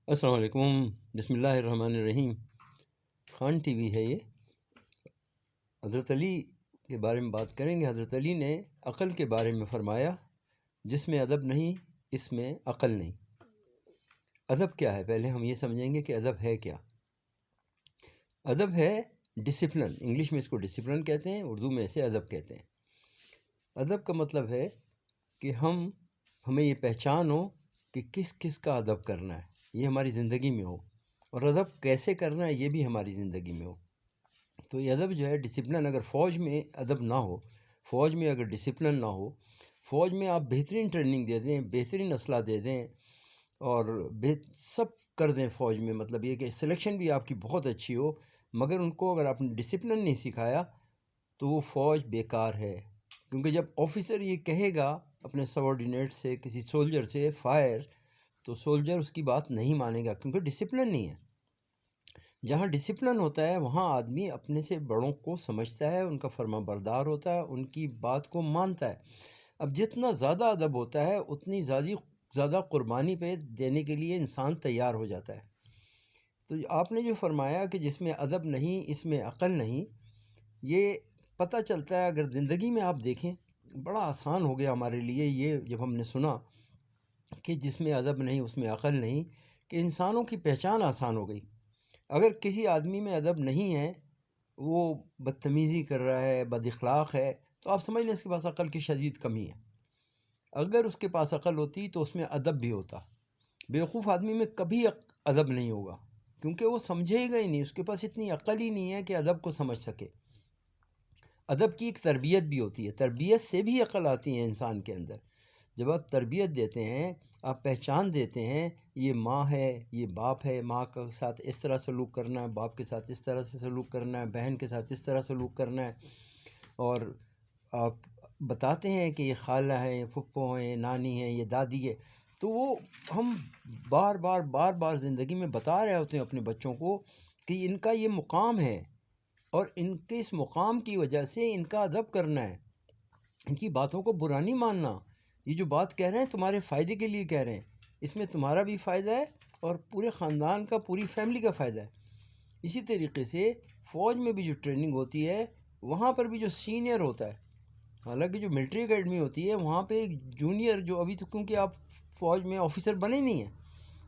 السلام علیکم، بسم اللہ الرحمن الرحیم۔ خان ٹی وی ہے یہ۔ حضرت علی کے بارے میں بات کریں گے۔ حضرت علی نے عقل کے بارے میں فرمایا، جس میں ادب نہیں اس میں عقل نہیں۔ ادب کیا ہے؟ پہلے ہم یہ سمجھیں گے کہ ادب ہے کیا۔ ادب ہے ڈسپلن، انگلش میں اس کو ڈسپلن کہتے ہیں، اردو میں اسے ادب کہتے ہیں۔ ادب کا مطلب ہے کہ ہمیں یہ پہچان ہو کہ کس کس کا ادب کرنا ہے، یہ ہماری زندگی میں ہو، اور ادب کیسے کرنا ہے یہ بھی ہماری زندگی میں ہو۔ تو یہ ادب جو ہے ڈسپلن، اگر فوج میں ادب نہ ہو، فوج میں اگر ڈسپلن نہ ہو، فوج میں آپ بہترین ٹریننگ دے دیں، بہترین اسلحہ دے دیں اور سب کر دیں فوج میں، مطلب یہ کہ سلیکشن بھی آپ کی بہت اچھی ہو، مگر ان کو اگر آپ نے ڈسپلن نہیں سکھایا تو وہ فوج بیکار ہے۔ کیونکہ جب آفیسر یہ کہے گا اپنے سبارڈینیٹ سے، کسی سولجر سے فائر، تو سولجر اس کی بات نہیں مانے گا، کیونکہ ڈسپلن نہیں ہے۔ جہاں ڈسپلن ہوتا ہے وہاں آدمی اپنے سے بڑوں کو سمجھتا ہے، ان کا فرما بردار ہوتا ہے، ان کی بات کو مانتا ہے۔ اب جتنا زیادہ ادب ہوتا ہے اتنی زیادہ قربانی پہ دینے کے لیے انسان تیار ہو جاتا ہے۔ تو آپ نے جو فرمایا کہ جس میں ادب نہیں اس میں عقل نہیں، یہ پتہ چلتا ہے اگر زندگی میں آپ دیکھیں، بڑا آسان ہو گیا ہمارے لیے یہ جب ہم نے سنا کہ جس میں ادب نہیں اس میں عقل نہیں، کہ انسانوں کی پہچان آسان ہو گئی۔ اگر کسی آدمی میں ادب نہیں ہے، وہ بدتمیزی کر رہا ہے، بد اخلاق ہے، تو آپ سمجھ لیں اس کے پاس عقل کی شدید کمی ہے۔ اگر اس کے پاس عقل ہوتی تو اس میں ادب بھی ہوتا۔ بیوقوف آدمی میں کبھی ادب نہیں ہوگا، کیونکہ وہ سمجھے گا ہی نہیں، اس کے پاس اتنی عقل ہی نہیں ہے کہ ادب کو سمجھ سکے۔ ادب کی ایک تربیت بھی ہوتی ہے، تربیت سے بھی عقل آتی ہے انسان کے اندر۔ جب آپ تربیت دیتے ہیں، آپ پہچان دیتے ہیں، یہ ماں ہے، یہ باپ ہے، ماں کے ساتھ اس طرح سلوک کرنا ہے، باپ کے ساتھ اس طرح سے سلوک کرنا ہے، بہن کے ساتھ اس طرح سلوک کرنا ہے، اور آپ بتاتے ہیں کہ یہ خالہ ہیں، یہ پھپھو ہیں، یہ نانی ہیں، یہ دادی ہے، تو وہ ہم بار بار زندگی میں بتا رہے ہوتے ہیں اپنے بچوں کو کہ ان کا یہ مقام ہے، اور ان کے اس مقام کی وجہ سے ان کا ادب کرنا ہے، ان کی باتوں کو برا نہیں ماننا۔ یہ جو بات کہہ رہے ہیں تمہارے فائدے کے لیے کہہ رہے ہیں، اس میں تمہارا بھی فائدہ ہے اور پورے خاندان کا، پوری فیملی کا فائدہ ہے۔ اسی طریقے سے فوج میں بھی جو ٹریننگ ہوتی ہے، وہاں پر بھی جو سینئر ہوتا ہے، حالانکہ جو ملٹری اکیڈمی ہوتی ہے وہاں پہ ایک جونیئر، جو ابھی تو کیونکہ آپ فوج میں آفیسر بنے نہیں ہیں،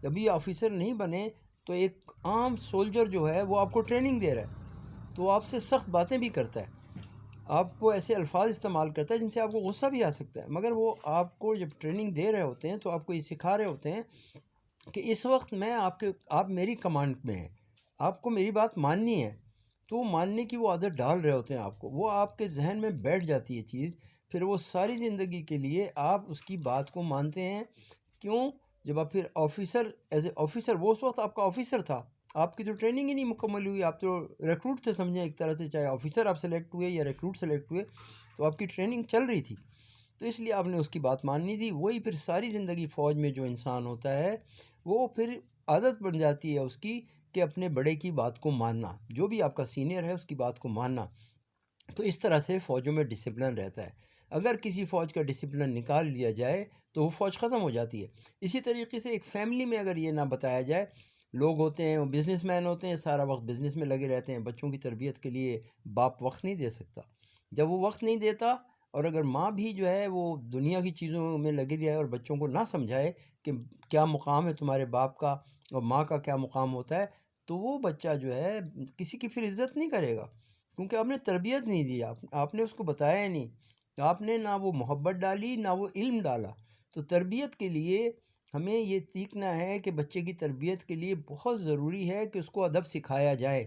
ابھی آفیسر نہیں بنے، تو ایک عام سولجر جو ہے وہ آپ کو ٹریننگ دے رہا ہے، تو آپ سے سخت باتیں بھی کرتا ہے، آپ کو ایسے الفاظ استعمال کرتا ہے جن سے آپ کو غصہ بھی آ سکتا ہے، مگر وہ آپ کو جب ٹریننگ دے رہے ہوتے ہیں تو آپ کو یہ سکھا رہے ہوتے ہیں کہ اس وقت میں آپ میری کمانڈ میں ہیں، آپ کو میری بات ماننی ہے، تو وہ ماننے کی وہ عادت ڈال رہے ہوتے ہیں آپ کو، وہ آپ کے ذہن میں بیٹھ جاتی ہے چیز، پھر وہ ساری زندگی کے لیے آپ اس کی بات کو مانتے ہیں۔ کیوں؟ جب آپ پھر آفیسر، ایز اے آفیسر، وہ اس وقت آپ کا آفیسر تھا، آپ کی تو ٹریننگ ہی نہیں مکمل ہوئی، آپ تو ریکروٹ تھے سمجھیں ایک طرح سے، چاہے آفیسر آپ سلیکٹ ہوئے یا ریکروٹ سلیکٹ ہوئے، تو آپ کی ٹریننگ چل رہی تھی، تو اس لیے آپ نے اس کی بات ماننی تھی۔ وہی پھر ساری زندگی فوج میں جو انسان ہوتا ہے وہ پھر عادت بن جاتی ہے اس کی کہ اپنے بڑے کی بات کو ماننا، جو بھی آپ کا سینئر ہے اس کی بات کو ماننا۔ تو اس طرح سے فوجوں میں ڈسپلن رہتا ہے۔ اگر کسی فوج کا ڈسپلن نکال لیا جائے تو وہ فوج ختم ہو جاتی ہے۔ اسی طریقے سے ایک فیملی میں اگر یہ نہ بتایا جائے، لوگ ہوتے ہیں وہ بزنس مین ہوتے ہیں، سارا وقت بزنس میں لگے رہتے ہیں، بچوں کی تربیت کے لیے باپ وقت نہیں دے سکتا۔ جب وہ وقت نہیں دیتا، اور اگر ماں بھی جو ہے وہ دنیا کی چیزوں میں لگی رہے اور بچوں کو نہ سمجھائے کہ کیا مقام ہے تمہارے باپ کا اور ماں کا کیا مقام ہوتا ہے، تو وہ بچہ جو ہے کسی کی پھر عزت نہیں کرے گا، کیونکہ آپ نے تربیت نہیں دی، آپ نے اس کو بتایا ہی نہیں، آپ نے نہ وہ محبت ڈالی نہ وہ علم ڈالا۔ تو تربیت کے لیے ہمیں یہ سیکھنا ہے کہ بچے کی تربیت کے لیے بہت ضروری ہے کہ اس کو ادب سکھایا جائے۔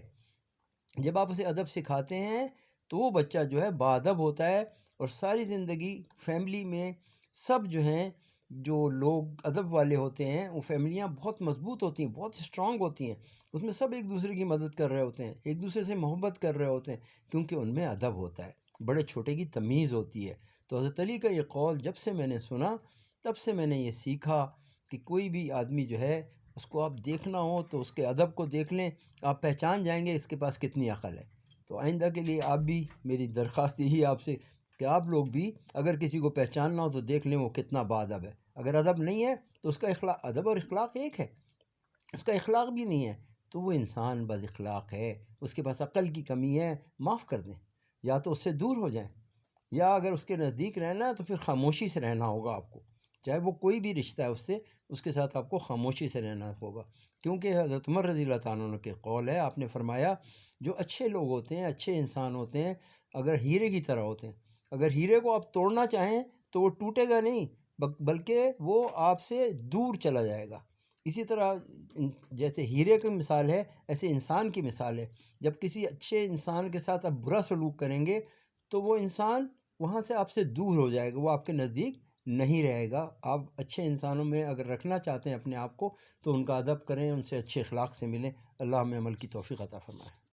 جب آپ اسے ادب سکھاتے ہیں تو وہ بچہ جو ہے باادب ہوتا ہے، اور ساری زندگی فیملی میں سب جو ہیں، جو لوگ ادب والے ہوتے ہیں، وہ فیملیاں بہت مضبوط ہوتی ہیں، بہت اسٹرانگ ہوتی ہیں، اس میں سب ایک دوسرے کی مدد کر رہے ہوتے ہیں، ایک دوسرے سے محبت کر رہے ہوتے ہیں، کیونکہ ان میں ادب ہوتا ہے، بڑے چھوٹے کی تمیز ہوتی ہے۔ تو حضرت علی کا یہ قول جب سے میں نے سنا، تب سے میں نے یہ سیکھا کہ کوئی بھی آدمی جو ہے اس کو آپ دیکھنا ہو تو اس کے ادب کو دیکھ لیں، آپ پہچان جائیں گے اس کے پاس کتنی عقل ہے۔ تو آئندہ کے لیے آپ بھی، میری درخواست یہی ہے آپ سے کہ آپ لوگ بھی اگر کسی کو پہچاننا ہو تو دیکھ لیں وہ کتنا باادب ہے۔ اگر ادب نہیں ہے تو اس کا ادب اور اخلاق ایک ہے، اس کا اخلاق بھی نہیں ہے، تو وہ انسان بد اخلاق ہے، اس کے پاس عقل کی کمی ہے، معاف کر دیں، یا تو اس سے دور ہو جائیں، یا اگر اس کے نزدیک رہنا ہے تو پھر خاموشی سے رہنا ہوگا آپ کو، چاہے وہ کوئی بھی رشتہ ہے اس سے، اس کے ساتھ آپ کو خاموشی سے رہنا ہوگا، کیونکہ حضرت عمر رضی اللہ تعالیٰ عنہ کے قول ہے، آپ نے فرمایا جو اچھے لوگ ہوتے ہیں، اچھے انسان ہوتے ہیں، اگر ہیرے کی طرح ہوتے ہیں، اگر ہیرے کو آپ توڑنا چاہیں تو وہ ٹوٹے گا نہیں، بلکہ وہ آپ سے دور چلا جائے گا۔ اسی طرح جیسے ہیرے کی مثال ہے، ایسے انسان کی مثال ہے، جب کسی اچھے انسان کے ساتھ آپ برا سلوک کریں گے تو وہ انسان وہاں سے آپ سے دور ہو جائے گا، وہ آپ کے نزدیک نہیں رہے گا۔ آپ اچھے انسانوں میں اگر رکھنا چاہتے ہیں اپنے آپ کو تو ان کا ادب کریں، ان سے اچھے اخلاق سے ملیں۔ اللہ ہمیں عمل کی توفیق عطا فرمائے۔